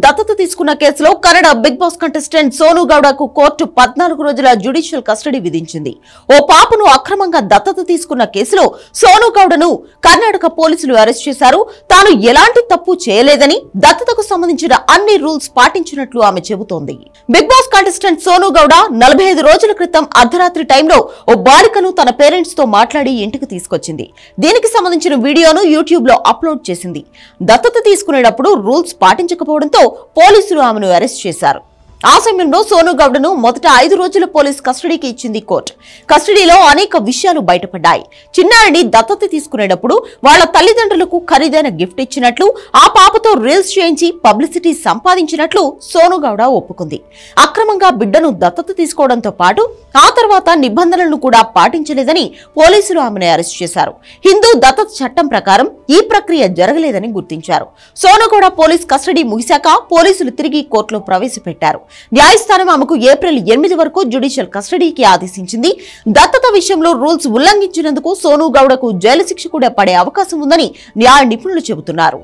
దత్తత తీసుకున్న కేసులో Kannada big boss contestant Sonu గౌడకు కోర్టు 14 రోజుల జ్యుడిషియల్ కస్టడీ విధించింది. ఓ పాపను అక్రమంగా దత్తత తీసుకున్న కేసులో సోను గౌడను కర్ణాటక పోలీసులు అరెస్ట్ చేశారు. తాను ఎలాంటి తప్పు చేయలేదని, దత్తతకు సంబంధించిన అన్ని రూల్స్ పాటించినట్లు ఆమె చెబుతోంది. Bigg boss contestant Sonu Gowda 45 రోజుల క్రితం అర్ధరాత్రి టైంలో ఓ బాలికను తన పేరెంట్స్ తో మాట్లాడి ఇంటికి తీసుకొచ్చింది. దీనికి సంబంధించిన వీడియోను యూట్యూబ్ లో అప్లోడ్ చేసింది. దత్తత తీసుకునేటప్పుడు రూల్స్ పాటించకపోవడంతో పోలీసులు ఆమెను అరెస్ట్ చేశారు. ఆ సమయంలో సోను గౌడను మొదట 5 రోజుల పోలీస్ కస్టడీకి ఇచ్చింది కోర్టు. కస్టడీలో అనేక విషయాలు బయటపడ్డాయి. చిన్నారిని దత్తత తీసుకునేటప్పుడు వాళ్ల తల్లిదండ్రులకు ఖరీదైన గిఫ్ట్ ఇచ్చినట్లు, ఆ పాపతో రీల్స్ చేయించి పబ్లిసిటీ సంపాదించినట్లు సోను గౌడ ఒప్పుకుంది. అక్రమంగా బిడ్డను దత్తత తీసుకోవడంతో పాటు ఆ తర్వాత నిబంధనలను కూడా పాటించలేదని పోలీసులు ఆమెను అరెస్ట్ చేశారు. హిందూ దత్తత చట్టం ప్రకారం ఈ ప్రక్రియ జరగలేదని గుర్తించారు. సోను గౌడ పోలీస్ కస్టడీ ముగిశాక పోలీసులు తిరిగి కోర్టులో ప్రవేశపెట్టారు. న్యాయస్థానం ఆమెకు ఏప్రిల్ 8 వరకు జ్యుడిషియల్ కస్టడీకి ఆదేశించింది. దత్తత విషయంలో రూల్స్ ఉల్లంఘించినందుకు సోను గౌడకు జైలు శిక్ష కూడా పడే అవకాశం ఉందని న్యాయ నిపుణులు చెబుతున్నారు.